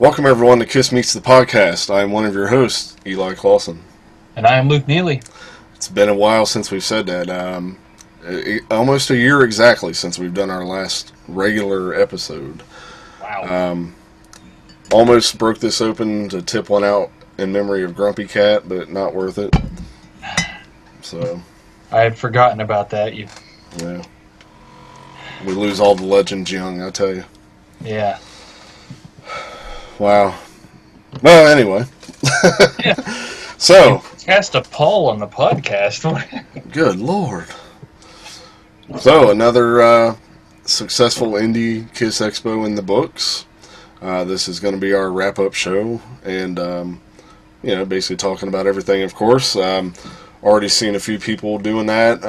Welcome everyone to Kiss Meets the Podcast. I am one of your hosts, Eli Clausen. And I am Luke Neely. It's been a while since we've said that. Almost a year exactly since we've done our last regular episode. Wow. Almost broke this open to tip one out in memory of Grumpy Cat, but not worth it. So I had forgotten about that. Yeah. We lose all the legends young, I tell you. Yeah. Wow. Well, anyway. Yeah. So. Cast a poll on the podcast. Good Lord. So, another successful Indy Kiss Expo in the books. This is going to be our wrap-up show. And, basically talking about everything, of course. Already seen a few people doing that.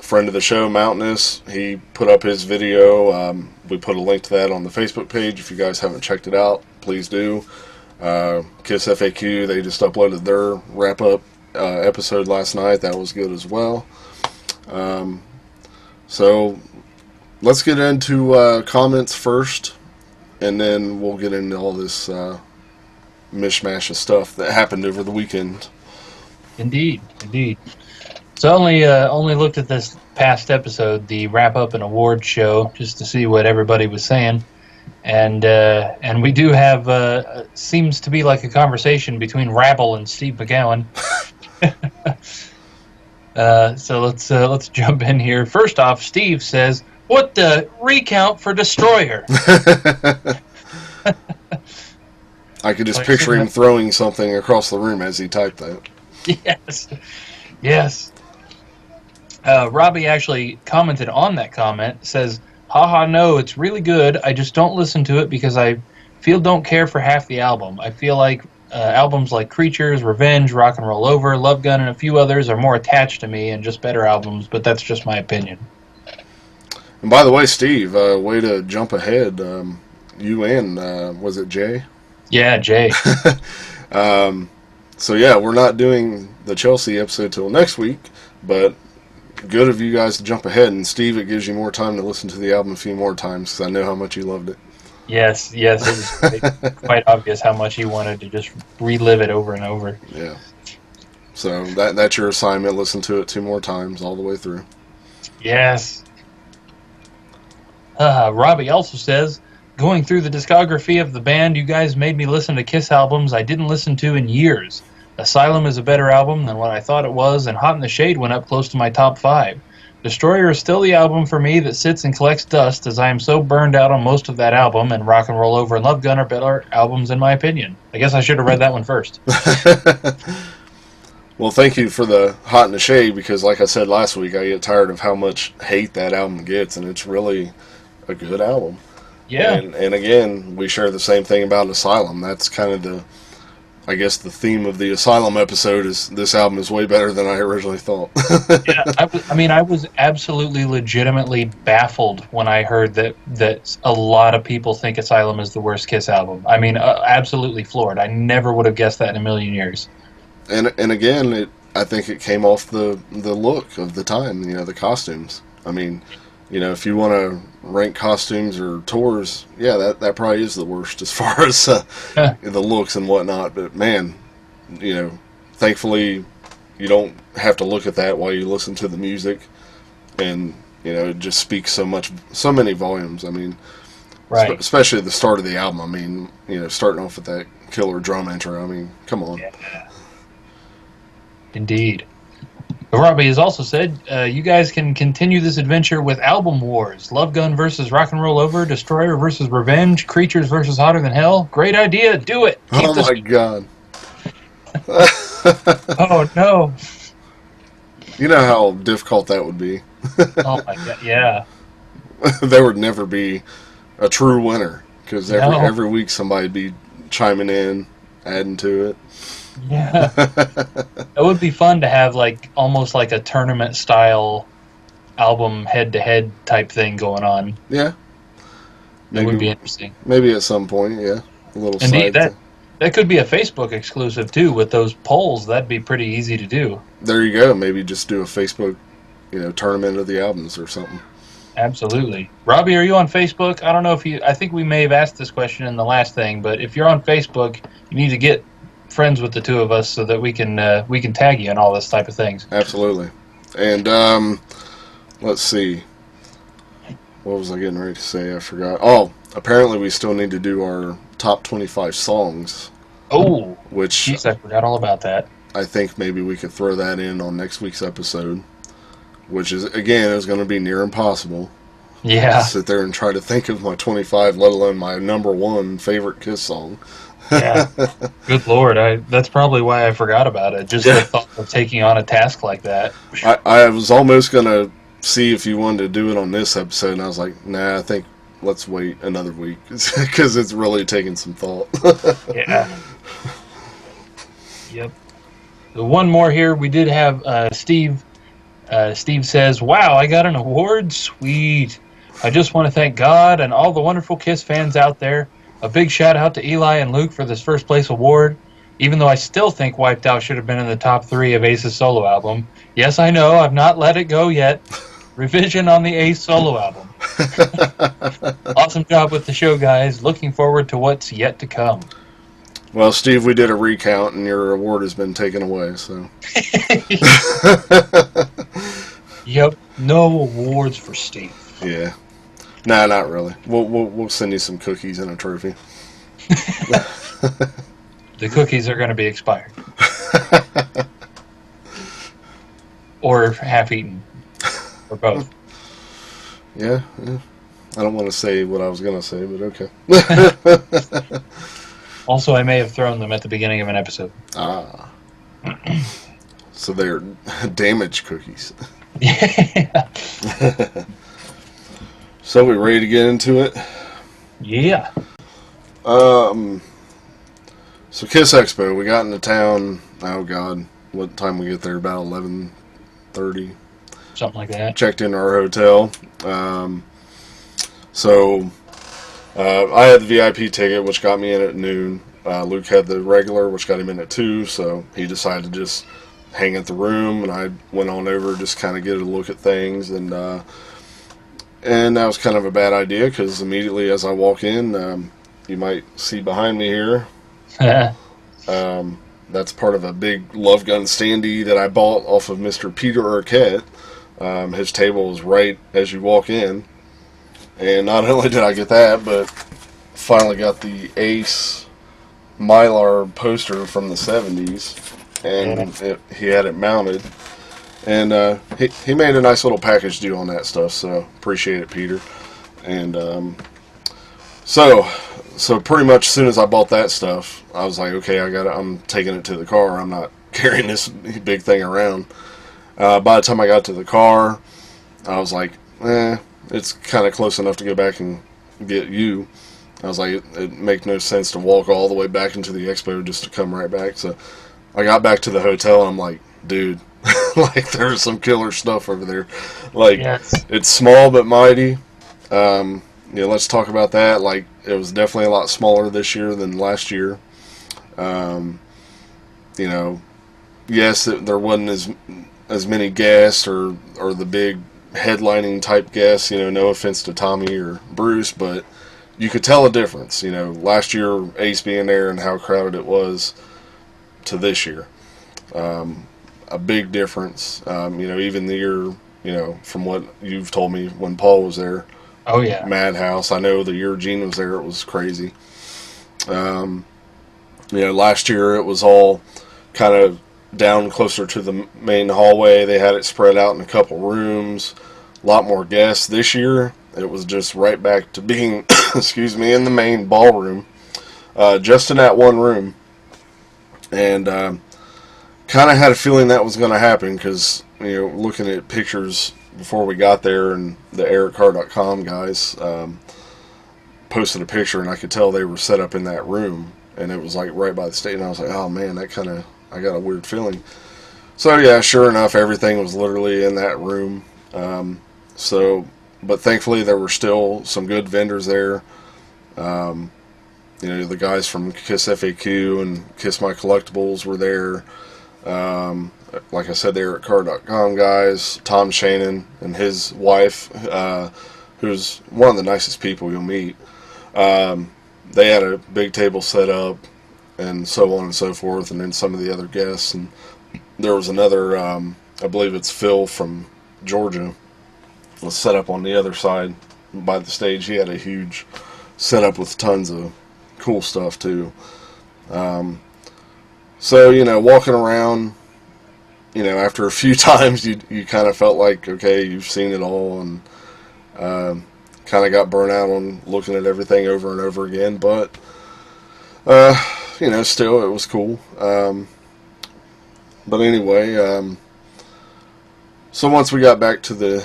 Friend of the show, Mountainous, he put up his video. We put a link to that on the Facebook page. If you guys haven't checked it out, please do. Kiss FAQ, they just uploaded their wrap-up episode last night. That was good as well. So let's get into comments first, and then we'll get into all this mishmash of stuff that happened over the weekend. Indeed. So I only looked at this past episode, the wrap-up and award show, just to see what everybody was saying. And we do have, seems to be like a conversation between Rabble and Steve McGowan. So let's jump in here. First off, Steve says, "What the recount for Destroyer?" I could just picture him throwing something across the room as he typed that. Yes. Robbie actually commented on that comment, says, "Haha, no, it's really good. I just don't listen to it because I don't care for half the album. I feel like albums like Creatures, Revenge, Rock and Roll Over, Love Gun, and a few others are more attached to me and just better albums, but that's just my opinion." And by the way, Steve, way to jump ahead. You and, was it Jay? Yeah, Jay. So yeah, we're not doing the Chelsea episode till next week, but good of you guys to jump ahead. And Steve, it gives you more time to listen to the album a few more times because I know how much you loved it. Yes, it was quite obvious how much he wanted to just relive it over and over. Yeah. So that's your assignment. Listen to it 2 more times all the way through. Yes. Robbie also says, "Going through the discography of the band, you guys made me listen to Kiss albums I didn't listen to in years. Asylum is a better album than what I thought it was, and Hot in the Shade went up close to my top 5. Destroyer is still the album for me that sits and collects dust, as I am so burned out on most of that album, and Rock and Roll Over and Love Gun are better albums in my opinion." I guess I should have read that one first. Well, thank you for the Hot in the Shade, because like I said last week, I get tired of how much hate that album gets, and it's really a good album. Yeah. And again, we share the same thing about Asylum. That's kind of the theme of the Asylum episode is this album is way better than I originally thought. Yeah, I was absolutely legitimately baffled when I heard that a lot of people think Asylum is the worst Kiss album. I mean, absolutely floored. I never would have guessed that in a million years. And again, I think it came off the look of the time, the costumes. I mean, if you want to rank costumes or tours, yeah, that probably is the worst as far as the looks and whatnot. But man, thankfully you don't have to look at that while you listen to the music, and it just speaks so many volumes. I mean, right. Especially the start of the album. I mean, starting off with that killer drum intro. I mean, come on. Yeah. Indeed. Robbie has also said, "You guys can continue this adventure with album wars. Love Gun versus Rock and Roll Over, Destroyer versus Revenge, Creatures versus Hotter Than Hell. Great idea. Do it." Oh my God. Oh no. You know how difficult that would be. Oh my God, yeah. There would never be a true winner because every week somebody'd be chiming in, adding to it. Yeah. It would be fun to have almost like a tournament style album head-to-head type thing going on. Yeah. That would be interesting. Maybe at some point, yeah. A little Indeed, side that could be a Facebook exclusive too with those polls. That'd be pretty easy to do. There you go. Maybe just do a Facebook, tournament of the albums or something. Absolutely. Robbie, are you on Facebook? I don't know if you, I think we may have asked this question in the last thing, but if you're on Facebook, you need to get friends with the two of us so that we can tag you and all this type of things. Absolutely. And let's see. What was I getting ready to say? I forgot. Oh, apparently we still need to do our top 25 songs, Oh, which geez, I forgot all about that. I think maybe we could throw that in on next week's episode, which is, again, is going to be near impossible. Yeah. Sit there and try to think of my 25, let alone my number one favorite Kiss song. Yeah. Good Lord. That's probably why I forgot about it. Just the thought of taking on a task like that. I was almost going to see if you wanted to do it on this episode, and I was like, nah, I think let's wait another week because it's really taking some thought. Yeah. Yep. One more here. We did have Steve. Steve says, "Wow, I got an award. Sweet. I just want to thank God and all the wonderful Kiss fans out there. A big shout out to Eli and Luke for this first place award. Even though I still think Wiped Out should have been in the top 3 of Ace's solo album. Yes, I know. I've not let it go yet. Revision on the Ace solo album. Awesome job with the show, guys. Looking forward to what's yet to come." Well, Steve, we did a recount, and your award has been taken away, so. Yep, no awards for Steve. Yeah. Nah, not really. We'll send you some cookies and a trophy. The cookies are going to be expired. Or half-eaten. Or both. Yeah. I don't want to say what I was going to say, but okay. Also, I may have thrown them at the beginning of an episode. Ah. So they're damaged cookies. Yeah. So we ready to get into it? Yeah. So Kiss Expo, we got into town, oh God, what time we get there? About 11:30. Something like that. Checked in our hotel. So I had the VIP ticket, which got me in at noon. Luke had the regular, which got him in at 2, so he decided to just hang at the room, and I went on over just kind of get a look at things, and that was kind of a bad idea, because immediately as I walk in, you might see behind me here, that's part of a big Love Gun standee that I bought off of Mr. Peter Arquette. His table is right as you walk in. And not only did I get that, but finally got the Ace Mylar poster from the 70s. And he had it mounted. And he made a nice little package deal on that stuff, so appreciate it, Peter. And so pretty much as soon as I bought that stuff, I was like, okay, I'm taking it to the car. I'm not carrying this big thing around. By the time I got to the car, I was like, it's kind of close enough to go back and get you. I was like, it make no sense to walk all the way back into the expo just to come right back. So I got back to the hotel, and I'm like, dude, like there's some killer stuff over there. Like, yes. It's small but mighty. Let's talk about that. Like, it was definitely a lot smaller this year than last year. Yes, there wasn't as many guests or the big headlining type guests, no offense to Tommy or Bruce, but you could tell a difference, last year Ace being there and how crowded it was to this year. A big difference, even the year, from what you've told me when Paul was there. Oh yeah. Madhouse. I know the year Gene was there, it was crazy. Last year it was all kind of down closer to the main hallway. They had it spread out in a couple rooms, a lot more guests. This year it was just right back to being in the main ballroom, just in that one room. And kind of had a feeling that was going to happen, because looking at pictures before we got there, and the ericcar.com guys posted a picture, and I could tell they were set up in that room, and it was like right by the stage, and I was like, oh man, I got a weird feeling. So yeah, sure enough, everything was literally in that room. But thankfully there were still some good vendors there. The guys from Kiss FAQ and Kiss My Collectibles were there. Like I said, the ericcar.com guys, Tom Shannon and his wife, who's one of the nicest people you'll meet. They had a big table set up, and so on and so forth, and then some of the other guests. And there was another, I believe it's Phil from Georgia, was set up on the other side by the stage. He had a huge setup with tons of cool stuff too. So, walking around, after a few times, you kind of felt like, okay, you've seen it all, and kind of got burnt out on looking at everything over and over again. But, still, it was cool. But anyway, so once we got back to the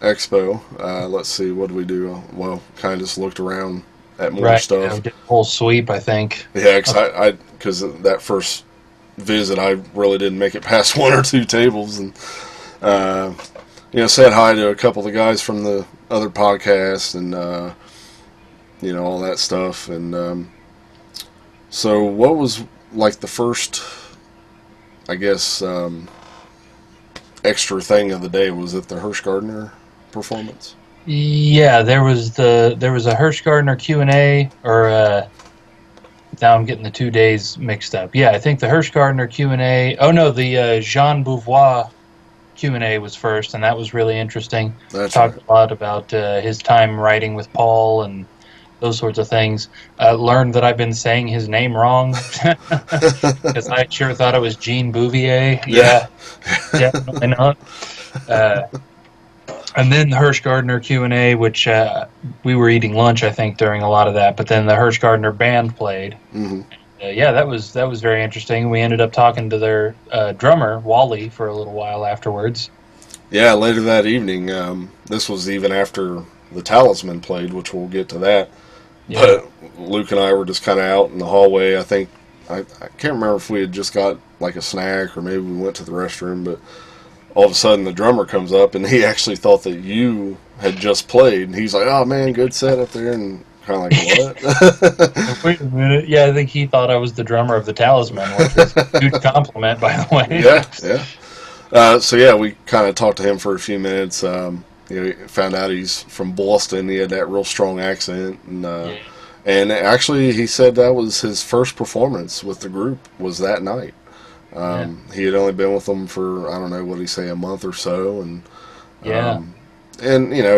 Expo, let's see, what did we do? Well, kind of just looked around at more stuff. We did a whole sweep, I think. Yeah, because that first visit, I really didn't make it past one or two tables, and said hi to a couple of the guys from the other podcast, and all that stuff. And so, what was like the first, I guess, extra thing of the day? Was it the Hirsch Gardner performance? Yeah, there was a Hirsch Gardner Q&A, or now I'm getting the 2 days mixed up. Yeah, I think the Hirsch Gardner Q&A. Oh no, the Jean Beauvoir Q&A was first, and that was really interesting. Talked a lot about his time writing with Paul and those sorts of things. Learned that I've been saying his name wrong, because I sure thought it was Jean Bouvier. Yeah, definitely not. And then the Hirsch Gardner Q&A, which we were eating lunch, I think, during a lot of that. But then the Hirsch Gardner band played. Mm-hmm. That was very interesting. We ended up talking to their drummer, Wally, for a little while afterwards. Yeah, later that evening. This was even after the Talisman played, which we'll get to that. Yeah. But Luke and I were just kind of out in the hallway. I think, I can't remember if we had just got like a snack or maybe we went to the restroom, but all of a sudden the drummer comes up, and he actually thought that you had just played, and he's like, "Oh man, good set up there," and kind of like, "What?" Wait a minute. Yeah, I think he thought I was the drummer of the Talisman, which was a huge compliment, by the way. Yeah. So yeah, we kind of talked to him for a few minutes. Found out he's from Boston. He had that real strong accent, and actually he said that was his first performance with the group was that night. He had only been with them for, I don't know, what did he say, a month or so, and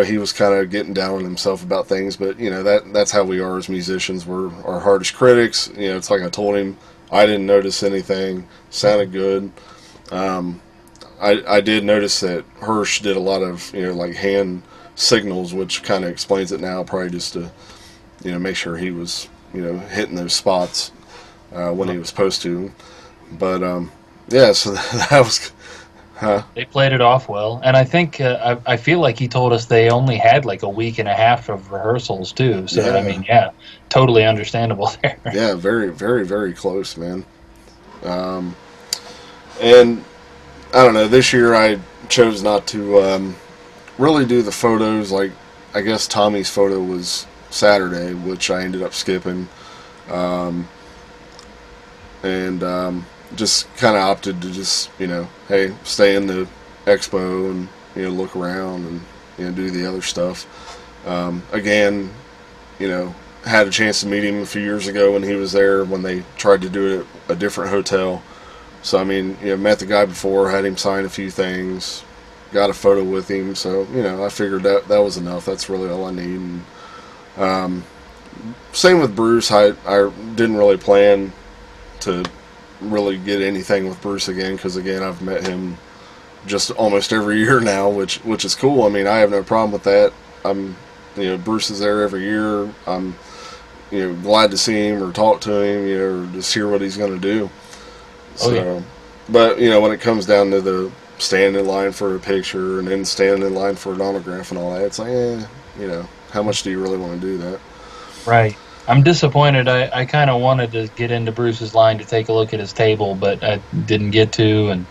he was kind of getting down on himself about things, but that's how we are as musicians. We're our hardest critics. It's like I told him, I didn't notice anything. Sounded good. I did notice that Hirsch did a lot of like hand signals, which kind of explains it now, probably just to make sure he was hitting those spots when he was supposed to. But so that was. They played it off well, and I think I feel like he told us they only had like a week and a half of rehearsals too. So I mean, totally understandable there. Yeah, very, very, very close, man. And I don't know. This year I chose not to really do the photos. Like, I guess Tommy's photo was Saturday, which I ended up skipping. Just kind of opted to just, hey, stay in the expo and, look around and, do the other stuff. Again, had a chance to meet him a few years ago when he was there when they tried to do it at a different hotel. So, I mean, met the guy before, had him sign a few things, got a photo with him. So, I figured that was enough. That's really all I need. And, same with Bruce. I didn't really plan to really get anything with Bruce again, because again I've met him just almost every year now, which is cool. I mean, I have no problem with that. Bruce is there every year. I'm glad to see him or talk to him, or just hear what he's going to do. But when it comes down to the standing in line for a picture and then standing in line for an autograph and all that, it's like, how much do you really want to do that? Right. I'm disappointed. I kind of wanted to get into Bruce's line to take a look at his table, but I didn't get to, and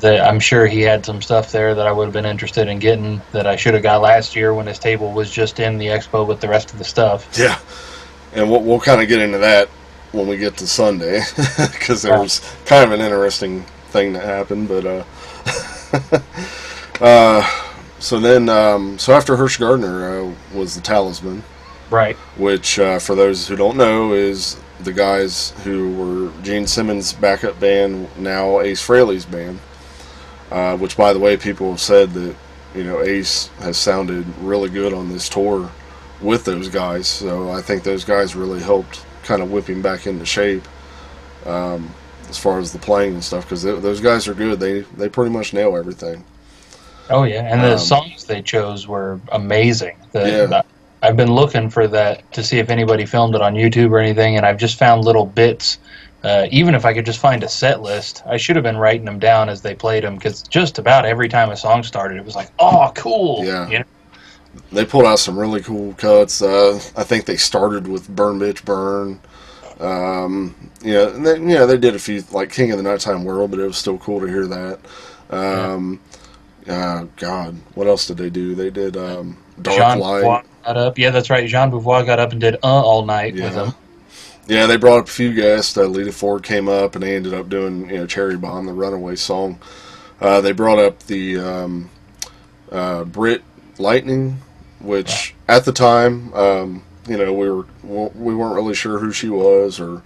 I'm sure he had some stuff there that I would have been interested in getting that I should have got last year when his table was just in the expo with the rest of the stuff. Yeah, and we'll kind of get into that when we get to Sunday, because there was kind of an interesting thing that happened, but So then, so after Hirsch Gardner was the Talisman, Right. which for those who don't know is the guys who were Gene Simmons' backup band, now Ace Frehley's band. Which, by the way, people have said that Ace has sounded really good on this tour with those guys. So I think those guys really helped kind of whip him back into shape as far as the playing and stuff. Because those guys are good. They pretty much nail everything. Oh yeah, and the songs they chose were amazing. Yeah. I've been looking for that to see if anybody filmed it on YouTube or anything, and I've just found little bits. Even if I could just find a set list, I should have been writing them down as they played them, because just about every time a song started, it was like, "Oh, cool!" Yeah. They pulled out some really cool cuts. I think they started with "Burn Bitch Burn." They did a few like "King of the Nighttime World," but it was still cool to hear that. God, what else did they do? They did "Dark Jean Light." Beauvoir got up. Yeah, that's right. Jean Beauvoir got up and did all night with them. Yeah, they brought up a few guests. Lita Ford came up, and they ended up doing "Cherry Bomb," the Runaway song. They brought up the Brit Lightning, which at the time, we weren't really sure who she was or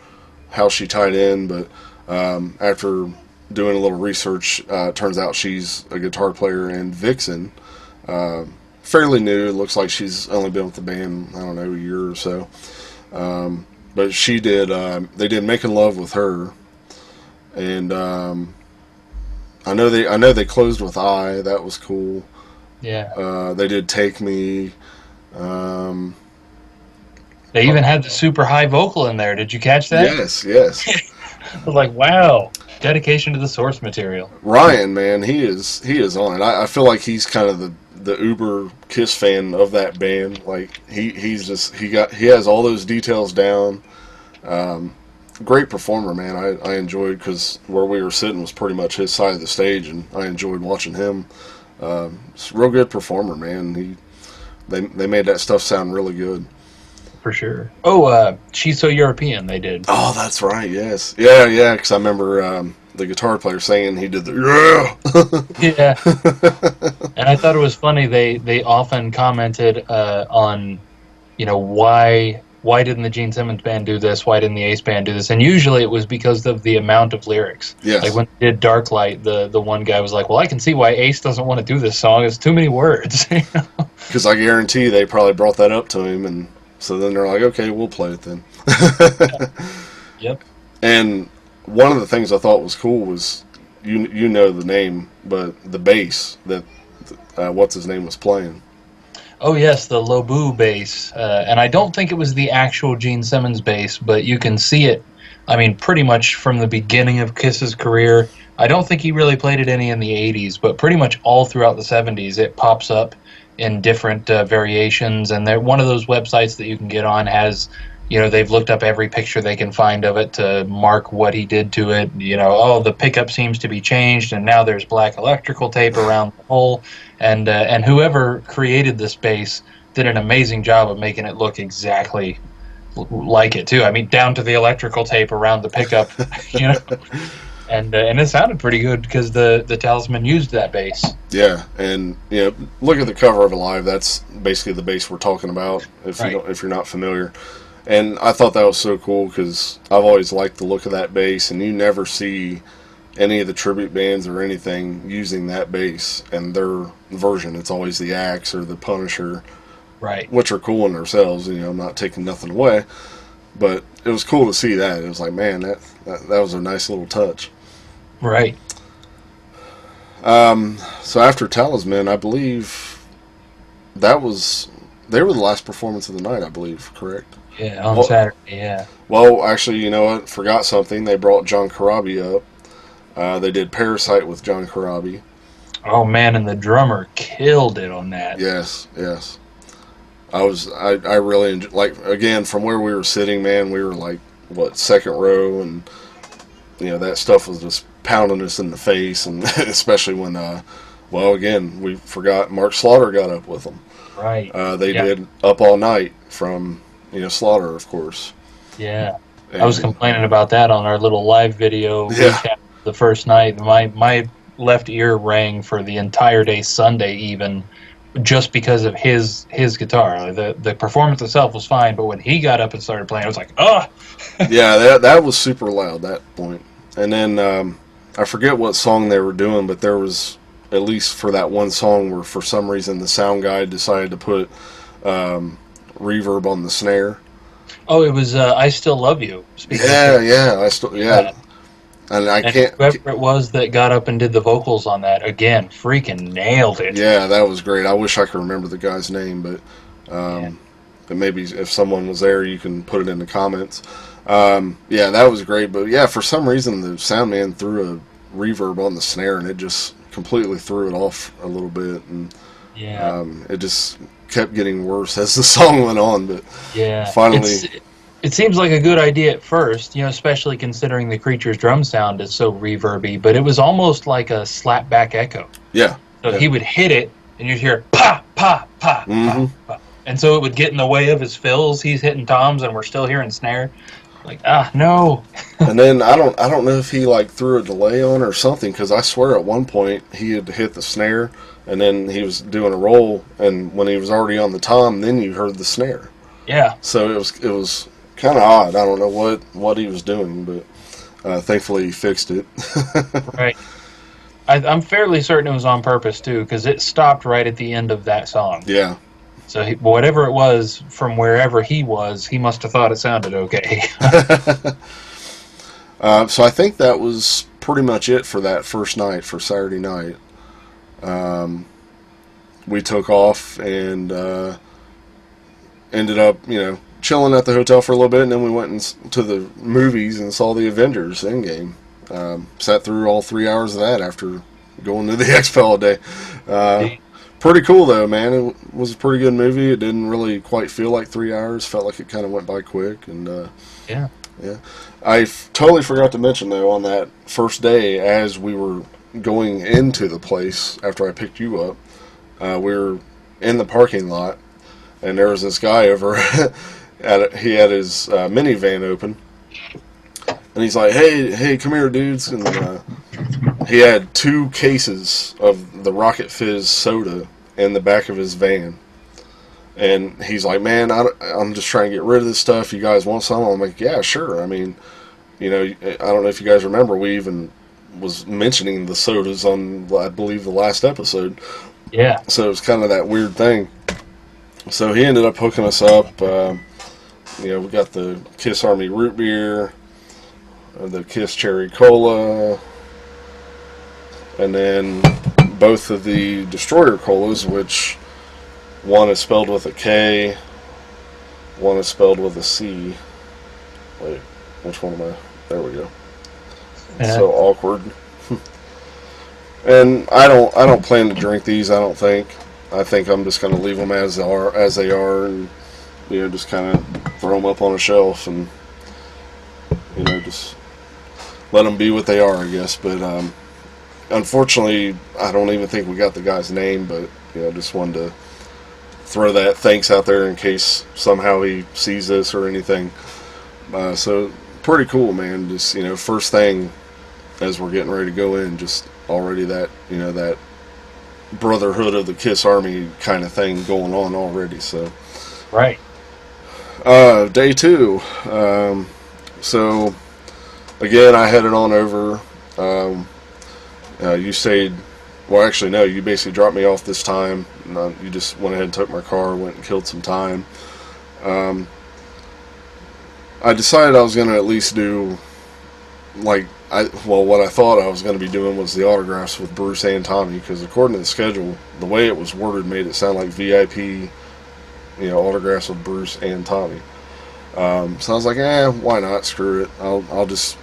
how she tied in, but after doing a little research, it turns out she's a guitar player in Vixen. Fairly new. It looks like she's only been with the band, I don't know, a year or so. But she did. They did "Making Love with Her," and I know they closed with "I." That was cool. Yeah. They did "Take Me." They even had the super high vocal in there. Did you catch that? Yes. I was like, wow, dedication to the source material. Ryan, man, he is on it. I feel like he's kind of the uber Kiss fan of that band. Like he has all those details down. Great performer, man. I enjoyed, because where we were sitting was pretty much his side of the stage, and I enjoyed watching him. It's a real good performer, man. They made that stuff sound really good. For sure. Oh, She's So European, they did. Oh, that's right. Yes. Yeah. Because I remember the guitar player saying he did the Yeah. And I thought it was funny. They often commented on, why didn't the Gene Simmons band do this? Why didn't the Ace band do this? And usually it was because of the amount of lyrics. Yes. Like when they did "Dark Light," the one guy was like, "Well, I can see why Ace doesn't want to do this song. It's too many words." Because I guarantee they probably brought that up to him, and so then they're like, "Okay, we'll play it then." Yep. And one of the things I thought was cool was you know the name, but the bass that what's his name was playing. Oh yes, the Lobu bass, and I don't think it was the actual Gene Simmons bass, but you can see it. I mean, pretty much from the beginning of Kiss's career. I don't think he really played it any in the '80s, but pretty much all throughout the '70s, it pops up in different variations. And they're one of those websites that you can get on has, they've looked up every picture they can find of it to mark what he did to it. Oh, the pickup seems to be changed, and now there's black electrical tape around the hole. And whoever created this bass did an amazing job of making it look exactly like it too. I mean, down to the electrical tape around the pickup, And it sounded pretty good because the Talisman used that bass. Yeah, and look at the cover of Alive. That's basically the bass we're talking about. If you're not familiar, and I thought that was so cool because I've always liked the look of that bass, and you never see any of the tribute bands or anything using that bass and their version. It's always the Axe or the Punisher, right? Which are cool in themselves. I'm not taking nothing away, but it was cool to see that. It was like, man, that was a nice little touch. Right. So after Talisman, I believe they were the last performance of the night, I believe, correct? Yeah, on Saturday, yeah. Well, actually, you know what? Forgot something. They brought John Corabi up. They did Parasite with John Corabi. Oh, man, and the drummer killed it on that. Yes. I really enjoyed, like, again, from where we were sitting, man, we were like, second row, and, that stuff was just pounding us in the face, and especially when, again, we forgot Mark Slaughter got up with them. Right. They did Up All Night from, Slaughter, of course. Yeah. And I was complaining about that on our little live video recap the first night. My left ear rang for the entire day Sunday, even just because of his guitar. Like, the performance itself was fine, but when he got up and started playing, I was like, oh, Yeah, that was super loud that point. And then I forget what song they were doing, but there was at least for that one song where for some reason the sound guy decided to put reverb on the snare. oh, it was I Still Love You. Speaking of Yeah, things, yeah, I still yeah, that. and I And can't. whoever it was that got up and did the vocals on that again, freaking nailed it. Yeah, that was great. I wish I could remember the guy's name, Yeah, but maybe if someone was there, you can put it in the comments. Yeah, that was great. But yeah, for some reason, the sound man threw a reverb on the snare, and it just completely threw it off a little bit, and yeah, it just kept getting worse as the song went on. But yeah. finally, It seems like a good idea at first, especially considering the creature's drum sound is so reverby, but it was almost like a slapback echo. yeah, So yeah, he would hit it, and you'd hear pa, pa, pa, hmm pa, pa. And so it would get in the way of his fills. He's hitting toms, and we're still hearing snare. Like, no. And then I don't know if he like threw a delay on or something because I swear at one point he had hit the snare and then he was doing a roll and when he was already on the tom then you heard the snare. Yeah, So it was kind of odd. I don't know what he was doing, but thankfully he fixed it. right. I'm fairly certain it was on purpose, too, because it stopped right at the end of that song. Yeah. So whatever it was from wherever he was, he must have thought it sounded okay. So I think that was pretty much it for that first night for Saturday night. Um, we took off and ended up, chilling at the hotel for a little bit, and then we went to the movies and saw the Avengers Endgame. Sat through all 3 hours of that after going to the Expo all day. Pretty cool though, man. It was a pretty good movie. It didn't really quite feel like 3 hours. Felt like it kind of went by quick, and Yeah. yeah. Totally forgot to mention though on that first day as we were going into the place after I picked you up, we were in the parking lot, and there was this guy over. He had his minivan open, and he's like, "Hey, come here, dudes!" And he had 2 cases of the Rocket Fizz soda in the back of his van. And he's like, "Man, I'm just trying to get rid of this stuff. You guys want some?" I'm like, "Yeah, sure." I mean, I don't know if you guys remember, we even was mentioning the sodas on, I believe, the last episode. Yeah. So it was kind of that weird thing. So he ended up hooking us up. We got the Kiss Army root beer, the Kiss Cherry Cola, and then both of the Destroyer Colas, which one is spelled with a K, one is spelled with a C. Wait, which one am I? There we go. Yeah. So awkward. And I don't plan to drink these. I don't think. I think I'm just going to leave them as they are, and just kind of throw them up on a shelf and just let them be what they are, I guess. But unfortunately, I don't even think we got the guy's name. But just wanted to throw that thanks out there in case somehow he sees this or anything. So pretty cool, man. Just first thing as we're getting ready to go in, just already that that brotherhood of the Kiss Army kind of thing going on already. So Right. day 2. So again, I headed on over. You stayed. Well, actually, no. You basically dropped me off this time. You just went ahead and took my car, went and killed some time. I decided I was going to at least do, what I thought I was going to be doing was the autographs with Bruce and Tommy, because according to the schedule, the way it was worded made it sound like VIP, autographs with Bruce and Tommy. So I was like, why not? Screw it. I'll just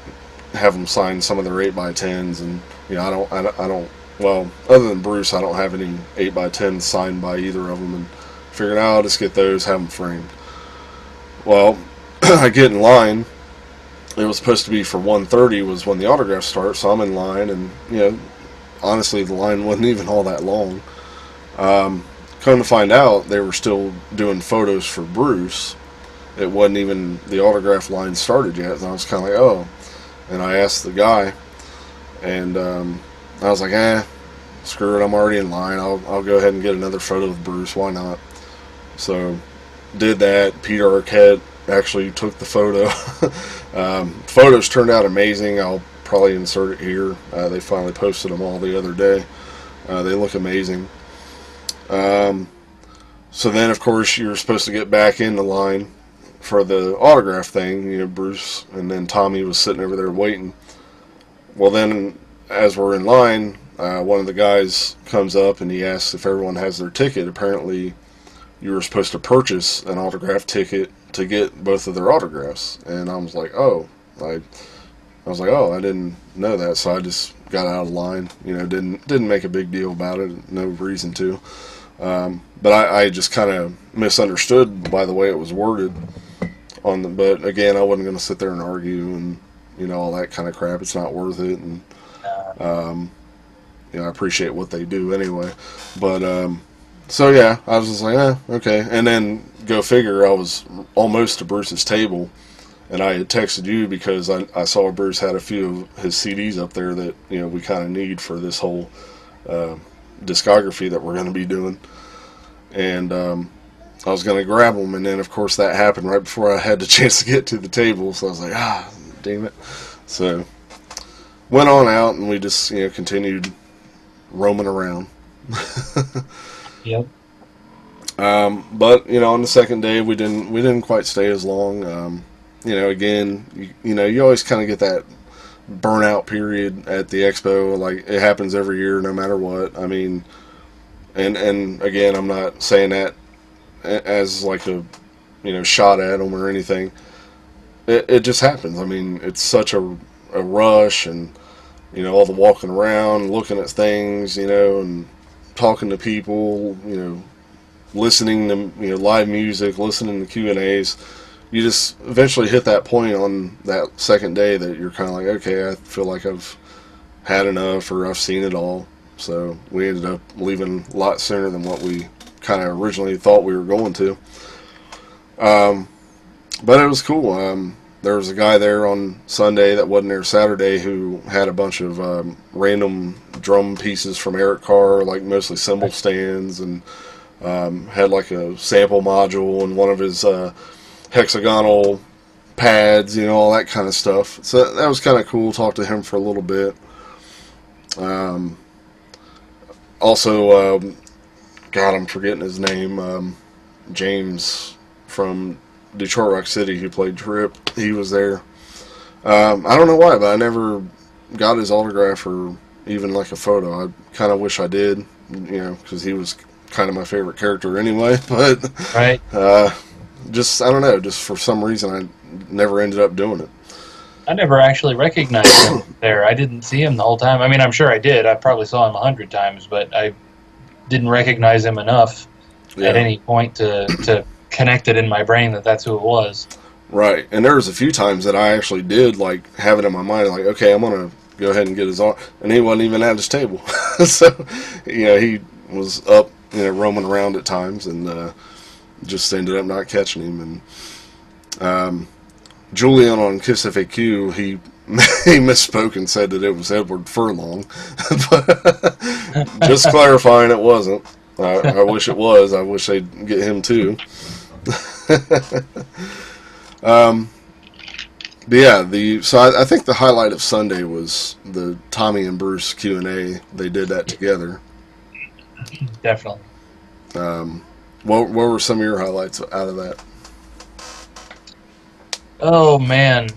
have them sign some of their 8x10s, and I don't. Well, other than Bruce, I don't have any 8x10s signed by either of them, and figured I'll just get those, have them framed. Well, I get in line. It was supposed to be for 1:30 was when the autographs start, so I'm in line, and honestly, the line wasn't even all that long. Come to find out, they were still doing photos for Bruce. It wasn't even the autograph line started yet, and I was kind of like, oh. And I asked the guy, and I was like, screw it, I'm already in line. I'll go ahead and get another photo of Bruce. Why not? So did that. Peter Arquette actually took the photo. Photos turned out amazing. I'll probably insert it here. They finally posted them all the other day. They look amazing. So then, of course, you're supposed to get back in the line for the autograph thing. You know, Bruce and then Tommy was sitting over there waiting. Well, then, as we're in line, one of the guys comes up and he asks if everyone has their ticket. Apparently, you were supposed to purchase an autograph ticket to get both of their autographs. And I was like, I was like, I didn't know that. So I just got out of line. You know, didn't make a big deal about it. No reason to. But I just kind of misunderstood by the way it was worded. But again, I wasn't going to sit there and argue and all that kind of crap. It's not worth it. And I appreciate what they do anyway. But so yeah, I was just like, okay. And then go figure, I was almost to Bruce's table, and I had texted you because I saw Bruce had a few of his CDs up there that we kind of need for this whole discography that we're going to be doing. And I was going to grab them, and then of course that happened right before I had the chance to get to the table. So I was like, damn it. So went on out, and we just continued roaming around. Yep. But on the second day we didn't quite stay as long. Again, you always kind of get that burnout period at the expo. Like, it happens every year, no matter what. I mean, and again, I'm not saying that as like a shot at them or anything. It just happens. I mean, it's such a rush, and all the walking around, looking at things, and talking to people, listening to live music, listening to Q&As. You just eventually hit that point on that second day that you're kind of like, okay, I feel like I've had enough, or I've seen it all. So we ended up leaving a lot sooner than what we kind of originally thought we were going to. But it was cool. There was a guy there on Sunday that wasn't there Saturday who had a bunch of random drum pieces from Eric Carr, like mostly cymbal stands, and had like a sample module and one of his hexagonal pads, all that kind of stuff. So that was kind of cool. Talked to him for a little bit. Also, God, I'm forgetting his name. James from Detroit Rock City, who played Trip. He was there. I don't know why, but I never got his autograph or even like a photo. I kind of wish I did, because he was kind of my favorite character anyway. But right. Just, I don't know, just for some reason I never ended up doing it. I never actually recognized him there. I didn't see him the whole time. I mean, I'm sure I did. I probably saw him 100 times, but I didn't recognize him enough at any point to connect it in my brain that that's who it was. Right. And there was a few times that I actually did like have it in my mind, like, okay, I'm going to go ahead and get his arm, and he wasn't even at his table. So, he was up, roaming around at times, and just ended up not catching him. And Julian on Kiss FAQ, he misspoke and said that it was Edward Furlong. But just clarifying, it wasn't. I wish it was. I wish they'd get him too. But yeah, so I think the highlight of Sunday was the Tommy and Bruce Q&A. They did that together. Definitely. What were some of your highlights out of that? Oh, man.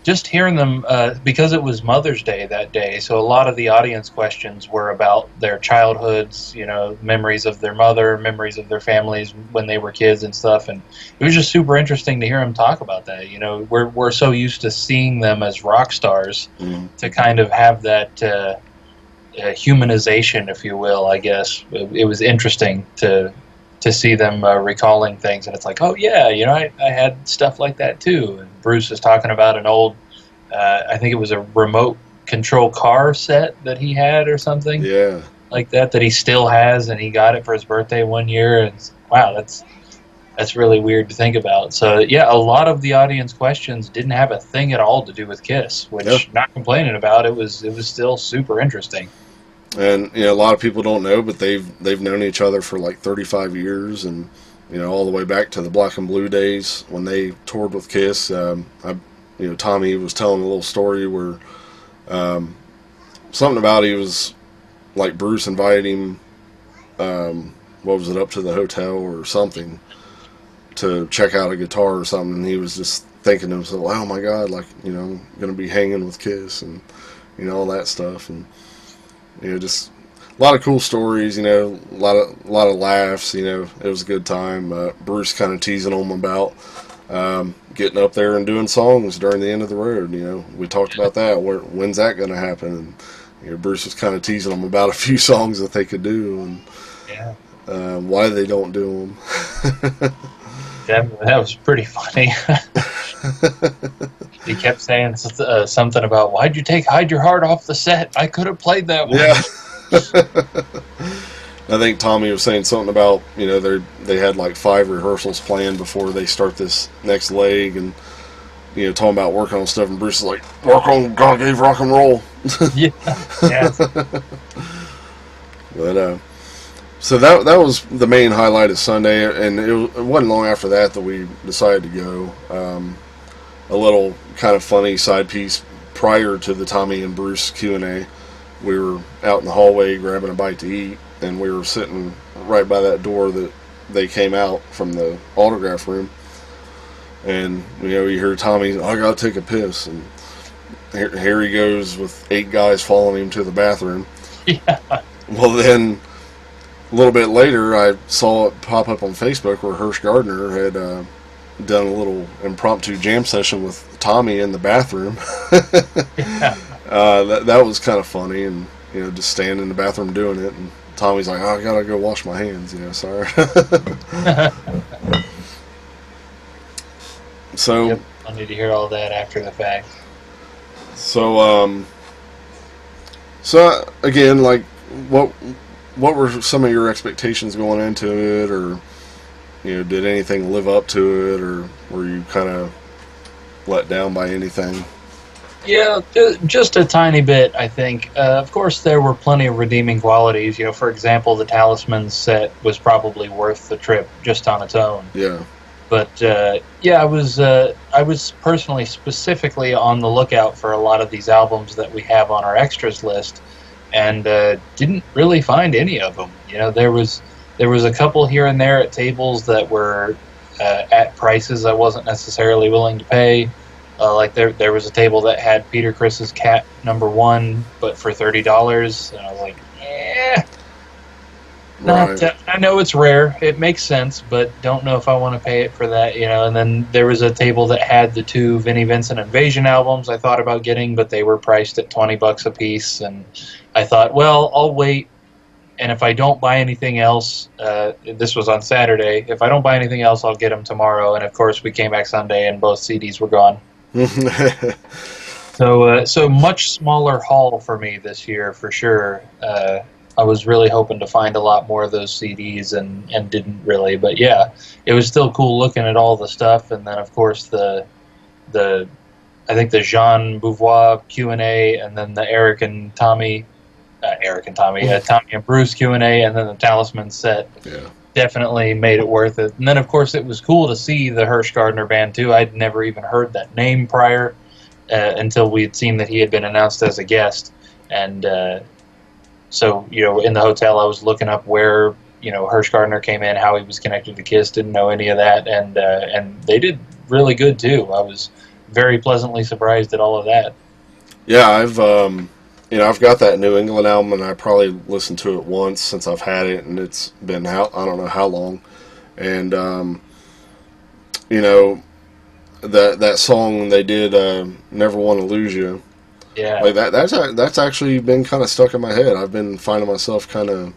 Just hearing them, because it was Mother's Day that day, so a lot of the audience questions were about their childhoods, memories of their mother, memories of their families when they were kids and stuff, and it was just super interesting to hear them talk about that. We're so used to seeing them as rock stars, to kind of have that humanization, if you will, I guess. It was interesting to see them recalling things, and it's like, oh yeah, I had stuff like that too. And Bruce was talking about an old, I think it was a remote control car set that he had or something, like that he still has, and he got it for his birthday one year. And wow, That's really weird to think about. So yeah, a lot of the audience questions didn't have a thing at all to do with Kiss, Yeah. which not complaining about. It was still super interesting. And a lot of people don't know, but they've known each other for like 35 years, and all the way back to the Black and Blue days when they toured with Kiss. Tommy was telling a little story where something about he was like Bruce invited him. What was it, up to the hotel or something to check out a guitar or something, and he was just thinking to himself, "Oh my God, like I'm gonna be hanging with Kiss and all that stuff." And just a lot of cool stories, a lot of laughs, it was a good time. Bruce kind of teasing him about getting up there and doing songs during the end of the road. We talked about that. When's that going to happen? And Bruce was kind of teasing them about a few songs that they could do and Yeah, why they don't do them. that was pretty funny. He kept saying something about, "Why'd you take Hide Your Heart off the set? I could have played that one." Yeah. I think Tommy was saying something about they had like 5 rehearsals planned before they start this next leg, and talking about working on stuff, and Bruce is like, "Work on God Gave Rock and Roll." Yeah, yeah. But so that was the main highlight of Sunday, and it wasn't long after that we decided to go. A little kind of funny side piece prior to the Tommy and Bruce Q&A. We were out in the hallway grabbing a bite to eat, and we were sitting right by that door that they came out from the autograph room. And you hear Tommy, "I gotta take a piss," and here he goes with 8 guys following him to the bathroom. Yeah. Well, then a little bit later, I saw it pop up on Facebook where Hirsch Gardner had done a little impromptu jam session with Tommy in the bathroom. Yeah. That was kind of funny, and just standing in the bathroom doing it, and Tommy's like, "Oh, I gotta go wash my hands," sorry. So, Yep. I'll need to hear all that after the fact. so again, like, what were some of your expectations going into it, or did anything live up to it, or were you kind of let down by anything? Yeah, just a tiny bit, I think. Of course, there were plenty of redeeming qualities. For example, the Talisman set was probably worth the trip just on its own. Yeah. But yeah, I was personally specifically on the lookout for a lot of these albums that we have on our extras list, and didn't really find any of them. There was a couple here and there at tables that were at prices I wasn't necessarily willing to pay. Like there was a table that had Peter Criss's Cat #1, but for $30, and I was like, "Yeah, Right. I know it's rare, it makes sense, but don't know if I want to pay it for that." And then there was a table that had the 2 Vinnie Vincent Invasion albums I thought about getting, but they were priced at $20 a piece, and I thought, well, I'll wait. And if I don't buy anything else, this was on Saturday. If I don't buy anything else, I'll get them tomorrow. And of course, we came back Sunday, and both CDs were gone. So much smaller haul for me this year, for sure. I was really hoping to find a lot more of those CDs, and didn't really. But yeah, it was still cool looking at all the stuff. And then of course I think the Jean Beauvoir Q&A, and then the Tommy and Bruce Q&A, and then the Talisman set. Yeah. Definitely made it worth it. And then, of course, it was cool to see the Hirsch Gardner band, too. I'd never even heard that name prior until we had seen that he had been announced as a guest. And so, in the hotel, I was looking up where, Hirsch Gardner came in, how he was connected to Kiss, didn't know any of that. And they did really good, too. I was very pleasantly surprised at all of that. Yeah, I've got that New England album, and I probably listened to it once since I've had it, and it's been I don't know how long. And that song they did, "Never Want to Lose You." Yeah. Like that's actually been kind of stuck in my head. I've been finding myself kind of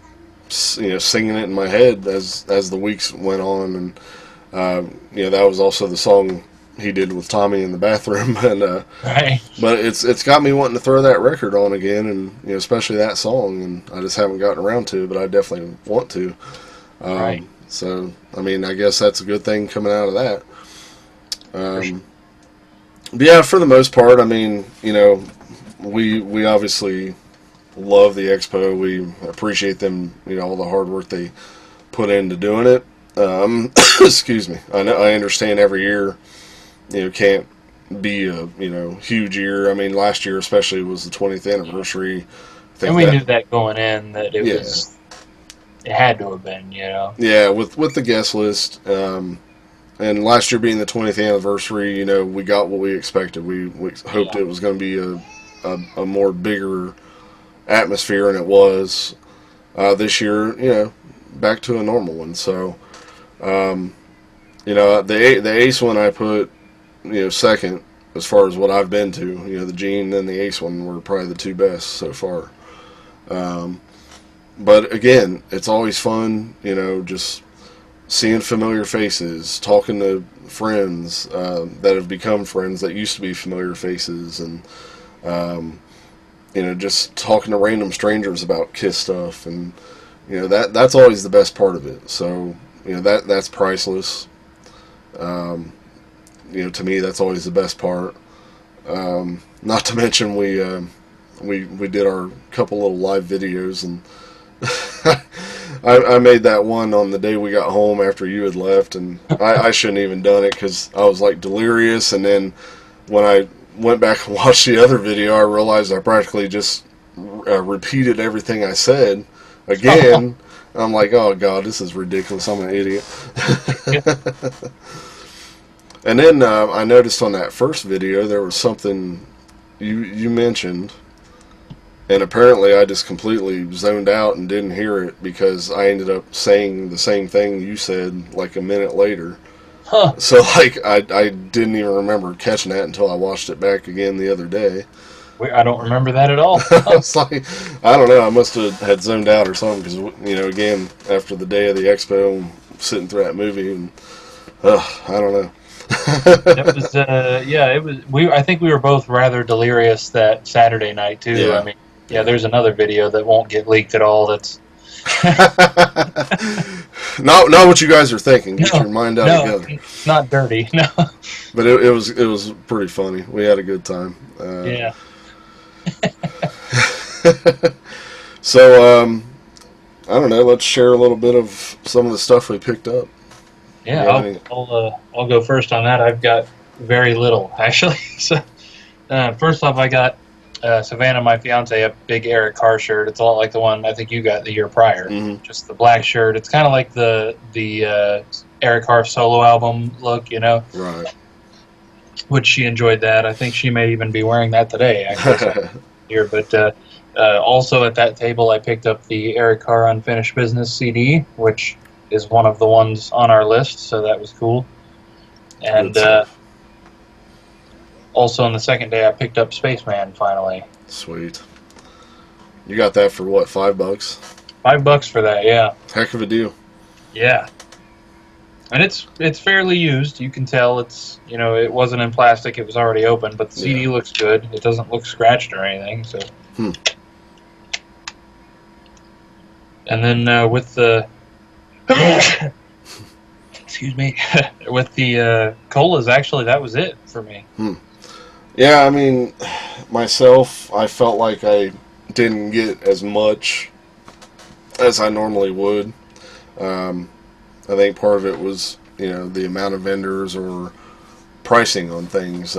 singing it in my head as the weeks went on, and that was also the song he did with Tommy in the bathroom, and Right. but it's got me wanting to throw that record on again, and especially that song, and I just haven't gotten around to it, but I definitely want to. Right. So, I mean, I guess that's a good thing coming out of that. For sure. But yeah, for the most part, I mean, we obviously love the expo. We appreciate them, all the hard work they put into doing it. Excuse me. I understand every year, can't be a huge year. I mean, last year especially was the 20th anniversary. I And think we that knew that going in that yeah it had to have been. yeah with the guest list. And last year being the 20th anniversary, we got what we expected. We hoped Yeah. it was going to be a more bigger atmosphere, and it was. This year, back to a normal one. So, the Ace one I put, second as far as what I've been to. The Gene and the Ace one were probably the two best so far. But again, it's always fun, just seeing familiar faces, talking to friends that have become friends that used to be familiar faces, and just talking to random strangers about Kiss stuff, and that's always the best part of it. So that's priceless. To me, that's always the best part. Not to mention we did our couple little live videos, and I made that one on the day we got home after you had left, and I shouldn't even done it because I was like delirious, and then when I went back and watched the other video, I realized I practically just repeated everything I said again. I'm like, oh god, this is ridiculous. I'm an idiot. And then I noticed on that first video there was something you mentioned, and apparently I just completely zoned out and didn't hear it because I ended up saying the same thing you said like a minute later. Huh. So like I didn't even remember catching that until I watched it back again the other day. I don't remember that at all. I was like, I don't know, I must have had zoned out or something because again after the day of the expo, sitting through that movie, and I don't know. It was, yeah, it was. I think we were both rather delirious that Saturday night too. Yeah. I mean, yeah, there's another video that won't get leaked at all. That's not what you guys are thinking. Get your mind out no, together. it's not dirty. No. But it was pretty funny. We had a good time. Yeah. So I don't know. Let's share a little bit of some of the stuff we picked up. Yeah, You have any- I'll go first on that. I've got very little actually. So first off, I got Savannah, my fiance, a big Eric Carr shirt. It's a lot like the one I think you got the year prior. Mhm. Just the black shirt. It's kind of like the Eric Carr solo album look, Right. which she enjoyed that. I think she may even be wearing that today, actually, here. But also at that table, I picked up the Eric Carr Unfinished Business CD, which is one of the ones on our list, so that was cool. And also on the second day, I picked up Spaceman finally. Sweet. You got that for what? $5? $5 for that, yeah. Heck of a deal. Yeah. And it's fairly used. You can tell it's it wasn't in plastic. It was already open, but the CD looks good. It doesn't look scratched or anything. So. And then with the excuse me, with the colas, actually that was it for me. Yeah, I mean, myself, I felt like I didn't get as much as I normally would. I think part of it was, the amount of vendors or pricing on things.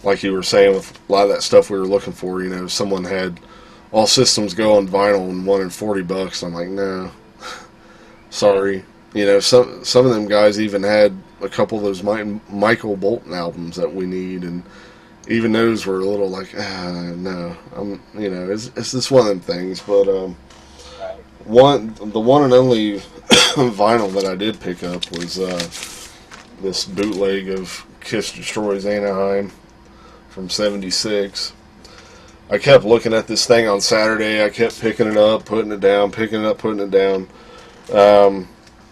Like you were saying, with a lot of that stuff we were looking for, someone had all systems go on vinyl and wanted $40. I'm like, no, sorry. Some of them guys even had a couple of those Michael Bolton albums that we need, and even those were a little like, no, it's just one of them things. But the one and only vinyl that I did pick up was this bootleg of Kiss Destroys Anaheim from '76. I kept looking at this thing on Saturday. I kept picking it up, putting it down, picking it up, putting it down.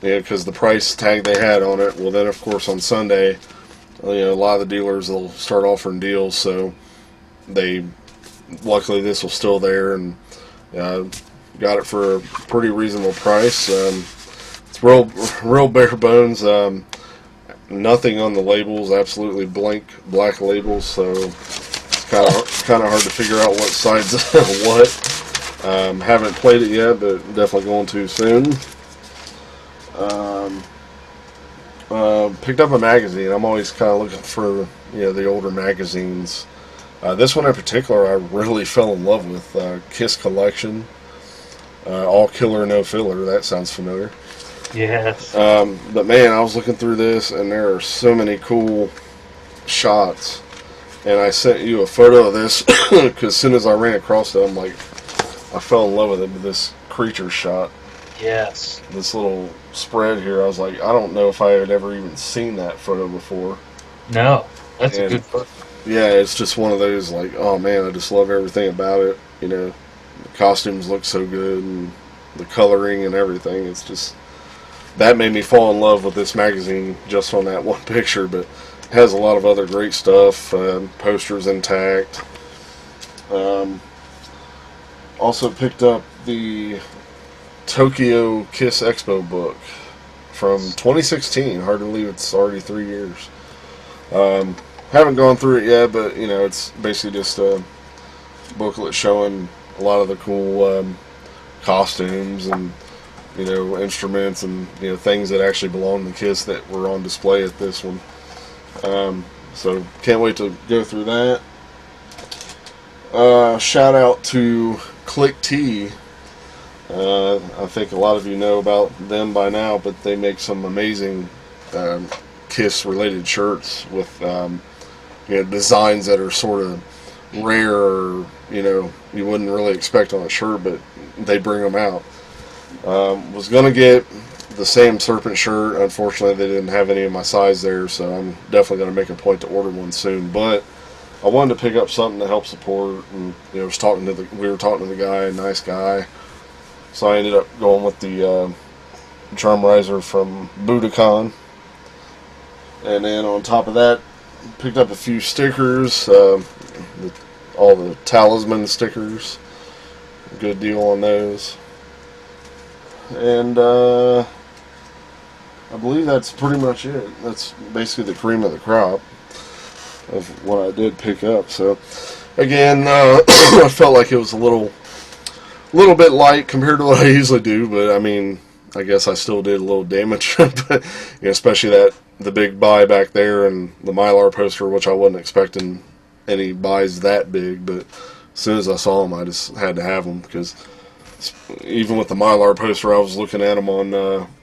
Because the price tag they had on it. Well, then of course on Sunday, a lot of the dealers will start offering deals. So luckily this was still there, and got it for a pretty reasonable price. It's real, real bare bones. Nothing on the labels, absolutely blank black labels. So it's kind of hard to figure out what side's what. Haven't played it yet, but definitely going to soon. Picked up a magazine. I'm always kind of looking for the older magazines. This one in particular, I really fell in love with. Kiss Collection, All Killer No Filler. That sounds familiar. Yes. But man, I was looking through this, and there are so many cool shots. And I sent you a photo of this because as soon as I ran across it, I'm like, I fell in love with it. With this creature shot. Yes. This little spread here, I was like, I don't know if I had ever even seen that photo before. No, that's a good photo. Yeah, it's just one of those like, oh man, I just love everything about it. The costumes look so good, and the coloring and everything. It's just that made me fall in love with this magazine just on that one picture. But it has a lot of other great stuff. Posters intact. Also picked up the Tokyo Kiss Expo book from 2016. Hard to believe it's already 3 years. Haven't gone through it yet, but it's basically just a booklet showing a lot of the cool costumes and instruments and things that actually belong to Kiss that were on display at this one. So can't wait to go through that. Shout out to Click T. I think a lot of you know about them by now, but they make some amazing Kiss related shirts with designs that are sort of rare, or you wouldn't really expect on a shirt, but they bring them out. Was gonna get the same Serpent shirt. Unfortunately, they didn't have any of my size there, so I'm definitely gonna make a point to order one soon. But I wanted to pick up something to help support, and we were talking to the guy, a nice guy. So I ended up going with the drum riser from Budokan. And then on top of that, picked up a few stickers, all the talisman stickers. Good deal on those. And I believe that's pretty much it. That's basically the cream of the crop of what I did pick up. So again, I felt like it was a little bit light compared to what I usually do, but I mean, I guess I still did a little damage. But, especially the big buy back there and the Mylar poster, which I wasn't expecting any buys that big, but as soon as I saw them, I just had to have them, because even with the Mylar poster, I was looking at them on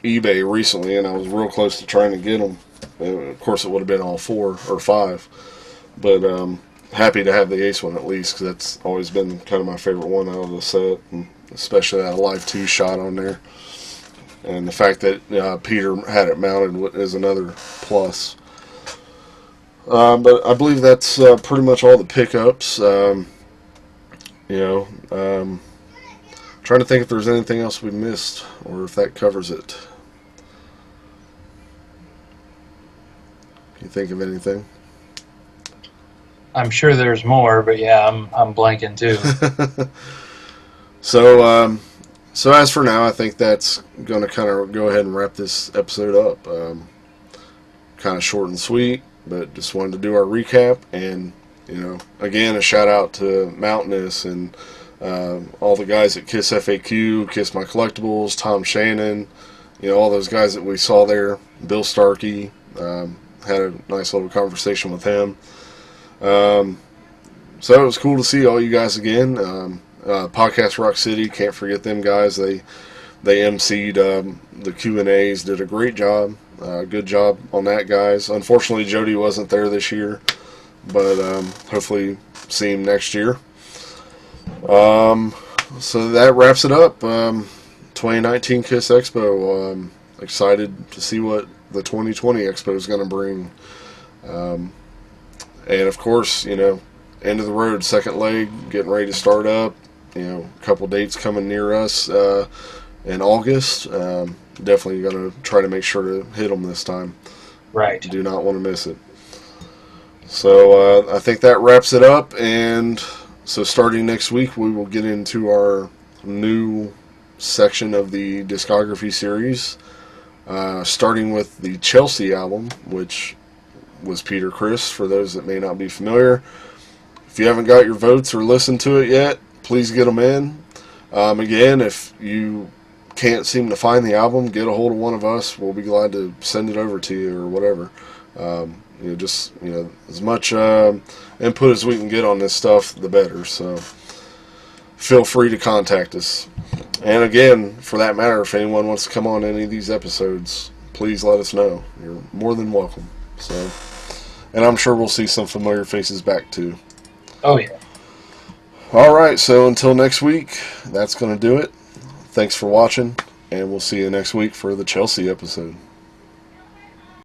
eBay recently, and I was real close to trying to get them. Of course, it would have been all 4 or 5, but happy to have the Ace one at least, because that's always been kind of my favorite one out of the set, and especially that Live 2 shot on there. And the fact that Peter had it mounted is another plus. But I believe that's pretty much all the pickups. Trying to think if there's anything else we missed, or if that covers it. Can you think of anything? I'm sure there's more, but yeah, I'm blanking too. So as for now, I think that's going to kind of go ahead and wrap this episode up. Kind of short and sweet, but just wanted to do our recap. And, again, a shout out to Mountainous and all the guys at Kiss FAQ, Kiss My Collectibles, Tom Shannon, all those guys that we saw there. Bill Starkey, had a nice little conversation with him. So it was cool to see all you guys again. Podcast Rock City, can't forget them guys. They emceed the Q&As, did a great job. Good job on that, guys. Unfortunately, Jody wasn't there this year, but hopefully see him next year. So that wraps it up. 2019 Kiss Expo. Excited to see what the 2020 Expo is going to bring. And of course, end of the road, second leg, getting ready to start up. A couple dates coming near us in August. Definitely going to try to make sure to hit them this time. Right. Do not want to miss it. So I think that wraps it up. And so starting next week, we will get into our new section of the discography series. starting with the Chelsea album, which was Peter Criss, for those that may not be familiar. If you haven't got your votes or listened to it yet, please get them in. Again, if you can't seem to find the album, get a hold of one of us. We'll be glad to send it over to you or whatever. Just as much input as we can get on this stuff, the better. So feel free to contact us. And again, for that matter, if anyone wants to come on any of these episodes, please let us know. You're more than welcome. So, and I'm sure we'll see some familiar faces back too. Oh yeah. All right, so until next week, that's going to do it. Thanks for watching, and we'll see you next week for the Chelsea episode.